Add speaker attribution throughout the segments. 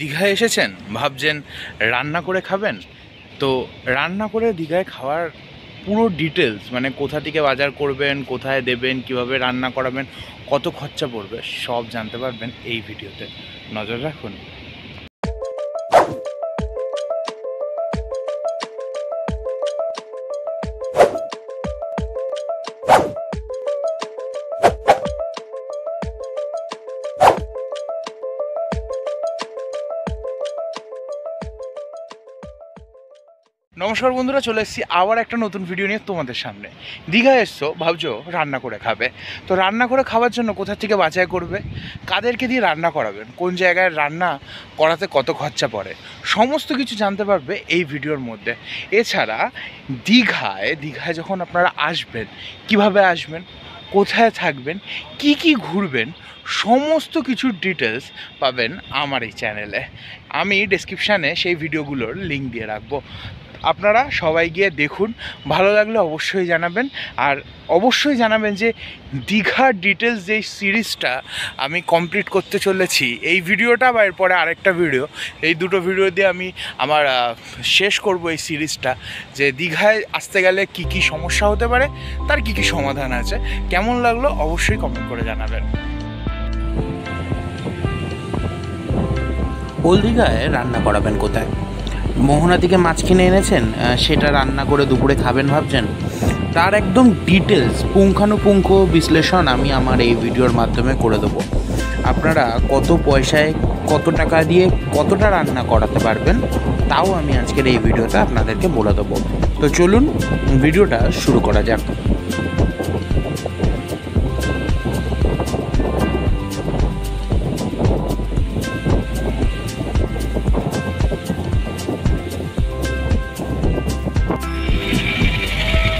Speaker 1: দীঘায় এসেছেন, ভাবছেন রান্না করে খাবেন। তো রান্না করে দীঘায় খাওয়ার পুরো ডিটেলস, মানে কোথা থেকে বাজার করবেন, কোথায় দেবেন, কিভাবে রান্না করাবেন, কত খরচা পড়বে, সব জানতে পারবেন এই ভিডিওতে। নজর রাখুন। নমস্কার বন্ধুরা, চলে এসেছি আবার একটা নতুন ভিডিও নিয়ে তোমাদের সামনে। দীঘায় এসছো, ভাবছো রান্না করে খাবে। তো রান্না করে খাওয়ার জন্য কোথা থেকে বাছাই করবে, কাদেরকে দিয়ে রান্না করাবেন, কোন জায়গায় রান্না করাতে কত খরচা পড়ে, সমস্ত কিছু জানতে পারবে এই ভিডিওর মধ্যে। এছাড়া দীঘায় যখন আপনারা আসবেন, কিভাবে আসবেন, কোথায় থাকবেন, কি ঘুরবেন, সমস্ত কিছুর ডিটেলস পাবেন আমার এই চ্যানেলে। আমি ডেসক্রিপশানে সেই ভিডিওগুলোর লিঙ্ক দিয়ে রাখবো, আপনারা সবাই গিয়ে দেখুন। ভালো লাগলে অবশ্যই জানাবেন, আর অবশ্যই জানাবেন যে দীঘার ডিটেলস যেই সিরিজটা আমি কমপ্লিট করতে চলেছি, এই ভিডিওটা বা এরপরে আরেকটা ভিডিও, এই দুটো ভিডিও দিয়ে আমি আমার শেষ করব এই সিরিজটা। যে দীঘায় আসতে গেলে কি সমস্যা হতে পারে, তার কি সমাধান আছে, কেমন লাগলো অবশ্যই কমেন্ট করে জানাবেন।
Speaker 2: ওল্ড দীঘায় রান্না করাবেন কোথায়? মোহনা থেকে মাছ কিনে এনেছেন, সেটা রান্না করে দুপুরে খাবেন ভাবছেন? তার একদম ডিটেলস পুঙ্খানুপুঙ্খ বিশ্লেষণ আমি আমার এই ভিডিওর মাধ্যমে করে দেবো। আপনারা কত পয়সায়, কত টাকা দিয়ে কতটা রান্না করাতে পারবেন, তাও আমি আজকের এই ভিডিওতে আপনাদেরকে বলে দেবো। তো চলুন ভিডিওটা শুরু করা যাক।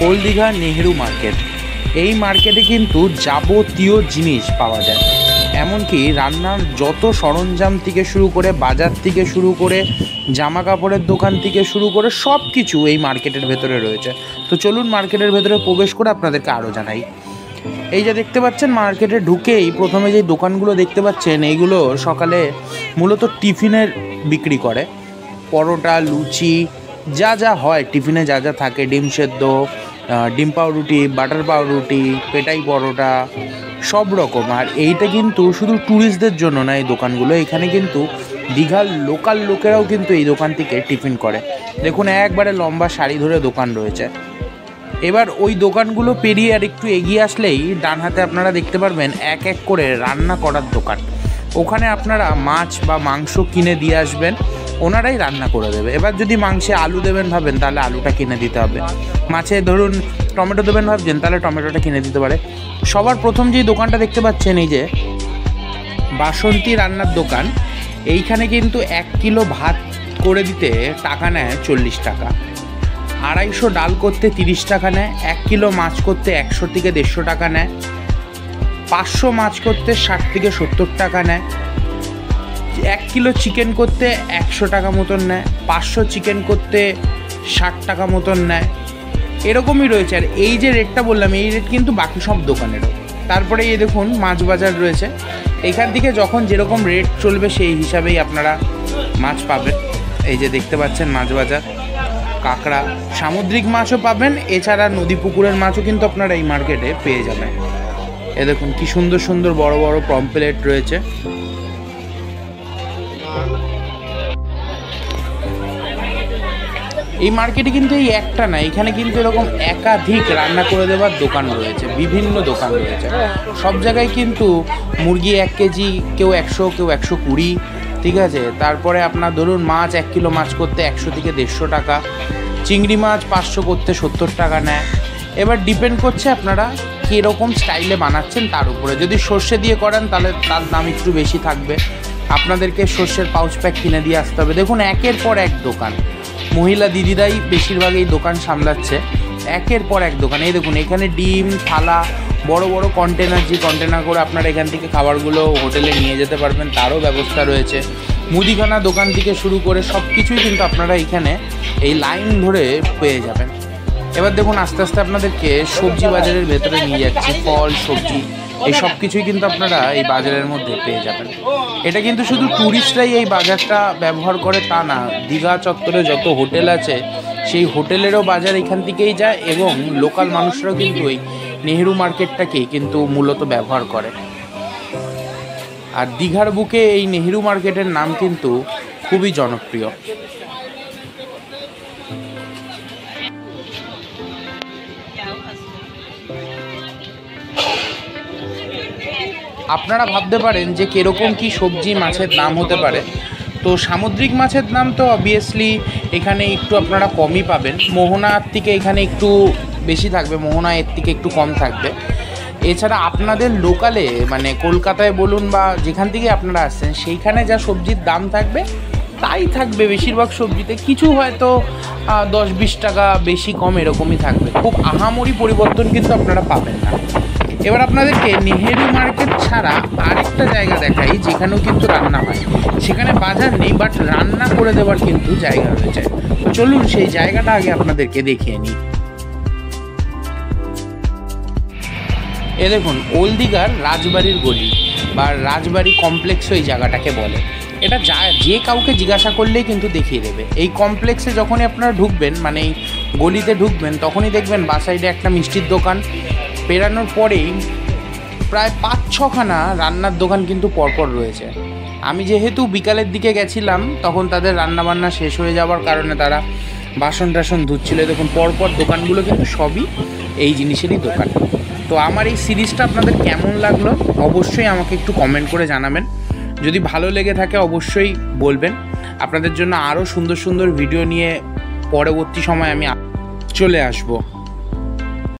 Speaker 2: ওল্ড দীঘা নেহেরু মার্কেট, এই মার্কেটে কিন্তু যাবতীয় জিনিস পাওয়া যায়। এমনকি রান্নার যত সরঞ্জাম থেকে শুরু করে, বাজার থেকে শুরু করে, জামা কাপড়ের দোকান থেকে শুরু করে সব কিছু এই মার্কেটের ভেতরে রয়েছে। তো চলুন মার্কেটের ভেতরে প্রবেশ করে আপনাদেরকে আরও জানাই। এই যে দেখতে পাচ্ছেন, মার্কেটে ঢুকেই প্রথমে যে দোকানগুলো দেখতে পাচ্ছেন, এইগুলো সকালে মূলত টিফিনের বিক্রি করে। পরোটা, লুচি, যা হয় টিফিনে যা থাকে, ডিম সেদ্ধ, ডিম পাউরুটি, বাটার পাউরুটি, পেটাই পরোটা, সব রকম। আর এইটা কিন্তু শুধু ট্যুরিস্টদের জন্য না, এই দোকানগুলো, এখানে কিন্তু দীঘার লোকাল লোকেরাও কিন্তু এই দোকান থেকে টিফিন করে। দেখুন একবারে লম্বা সারি ধরে দোকান রয়েছে। এবার ওই দোকানগুলো পেরিয়ে আর একটু এগিয়ে আসলেই ডান হাতে আপনারা দেখতে পারবেন এক এক করে রান্না করার দোকান। ওখানে আপনারা মাছ বা মাংস কিনে দিয়ে আসবেন, ওনারাই রান্না করে দেবে। এবার যদি মাংসে আলু দেবেন ভাবেন, তাহলে আলুটা কিনে দিতে হবে। মাছে ধরুন টমেটো দেবেন ভাবছেন, তাহলে টমেটোটা কিনে দিতে পারে। সবার প্রথম যেই দোকানটা দেখতে পাচ্ছেন, এই যে বাসন্তী রান্নার দোকান, এইখানে কিন্তু 1 কিলো ভাত করে দিতে টাকা নেয় 40 টাকা, 250 ডাল করতে 30 টাকা নেয়, 1 কিলো মাছ করতে 100 থেকে 150 টাকা নেয়, 500 মাছ করতে 60 থেকে 70 টাকা নেয়, 1 কিলো চিকেন করতে 100 টাকা মতন নেয়, 500 চিকেন করতে 60 টাকা মতন নেয়। এরকমই রয়েছে। আর এই যে রেটটা বললাম, এই রেট কিন্তু বাকি সব দোকানেরও। তারপরে এই দেখুন মাছ বাজার রয়েছে, এখান থেকে যখন যেরকম রেট চলবে সেই হিসাবেই আপনারা মাছ পাবেন। এই যে দেখতে পাচ্ছেন মাছ বাজার, কাঁকড়া, সামুদ্রিক মাছও পাবেন, এছাড়া নদী পুকুরের মাছও কিন্তু আপনারা এই মার্কেটে পেয়ে যাবেন। এ দেখুন কি সুন্দর সুন্দর বড় বড় পমফ্রেট রয়েছে। এই মার্কেটে কিন্তু এই একটা না, এখানে কিন্তু এরকম একাধিক রান্না করে দেওয়ার দোকান রয়েছে, বিভিন্ন দোকান রয়েছে। সব জায়গায় কিন্তু মুরগি 1 কেজি, কেউ 100, কেউ 120, ঠিক আছে। তারপরে আপনার ধরুন মাছ 1 কিলো মাছ করতে 100 থেকে 150 টাকা, চিংড়ি মাছ 500 করতে 70 টাকা নেয়। এবার ডিপেন্ড করছে আপনারা কীরকম স্টাইলে বানাচ্ছেন তার উপরে। যদি সর্ষে দিয়ে করেন তাহলে তার দাম একটু বেশি থাকবে, আপনাদেরকে সর্ষের পাউচ প্যাক কিনে দিয়ে আসতে হবে। দেখুন একের পর এক দোকান, মহিলা দিদিরাই বেশিরভাগ এই দোকান সামলাচ্ছে, একের পর এক দোকান। এই দেখুন এখানে ডিম, থালা, বড় বড় কন্টেনার, যে কন্টেনার করে আপনারা এখান থেকে খাবারগুলো হোটেলে নিয়ে যেতে পারবেন, তারও ব্যবস্থা রয়েছে। মুদিখানা দোকান থেকে শুরু করে সব কিছুই কিন্তু আপনারা এখানে এই লাইন ধরে পেয়ে যাবেন। এবার দেখুন আস্তে আস্তে আপনাদেরকে সবজি বাজারের ভেতরে নিয়ে যাচ্ছি। ফল, সবজি, এই সব কিছুই কিন্তু আপনারা এই বাজারের মধ্যে পেয়ে যাবেন। এটা কিন্তু শুধু ট্যুরিস্টরাই এই বাজারটা ব্যবহার করে তা না, দীঘা চত্বরে যত হোটেল আছে সেই হোটেলেরও বাজার এখান থেকেই যায় এবং লোকাল মানুষরাও কিন্তু এই নেহেরু মার্কেটটাকেই কিন্তু মূলত ব্যবহার করে। আর দীঘার বুকে এই নেহেরু মার্কেটের নাম কিন্তু খুবই জনপ্রিয়। আপনারা ভাবতে পারেন যে কীরকম কি সবজি মাছের দাম হতে পারে। তো সামুদ্রিক মাছের দাম তো অবভিয়াসলি এখানে একটু আপনারা কমই পাবেন, মোহনার থেকে এখানে একটু বেশি থাকবে, মোহনা এর থেকে একটু কম থাকবে। এছাড়া আপনাদের লোকালে মানে কলকাতায় বলুন বা যেখান থেকে আপনারা আসছেন সেইখানে যা সবজির দাম থাকবে তাই থাকবে বেশিরভাগ সবজিতে, কিছু হয়তো 10-20 টাকা বেশি কম এরকমই থাকবে, খুব আহামরি পরিবর্তন কিন্তু আপনারা পাবেন না। এবার আপনাদেরকে নেহেরু মার্কেট ছাড়া আরেকটা জায়গা দেখাই যেখানেও কিন্তু রান্না হয়, সেখানে বাজার নেই বাট রান্না করে দেওয়ার কিন্তু জায়গা রয়েছে। তো চলুন সেই জায়গাটা আগে আপনাদেরকে দেখিয়ে নিই। এ দেখুন ওল্ড দীঘার রাজবাড়ির গলি বা রাজবাড়ি কমপ্লেক্স এই জায়গাটাকে বলে। এটা যে কাউকে জিজ্ঞাসা করলেই কিন্তু দেখিয়ে দেবে। এই কমপ্লেক্সে যখনই আপনারা ঢুকবেন মানে এই গলিতে ঢুকবেন তখনই দেখবেন বাঁ সাইডে একটা মিষ্টির দোকান, পেরানোর পরেই প্রায় 5-6খানা রান্নার দোকান কিন্তু পরপর রয়েছে। আমি যেহেতু বিকালের দিকে গেছিলাম তখন তাদের রান্নাবান্না শেষ হয়ে যাওয়ার কারণে তারা বাসন টাসন ধুচ্ছিল। দেখুন পরপর দোকানগুলো কিন্তু সবই এই জিনিসেরই দোকান। তো আমার এই সিরিজটা আপনাদের কেমন লাগলো অবশ্যই আমাকে একটু কমেন্ট করে জানাবেন। যদি ভালো লেগে থাকে অবশ্যই বলবেন। আপনাদের জন্য আরও সুন্দর সুন্দর ভিডিও নিয়ে পরবর্তী সময় আমি চলে আসবো।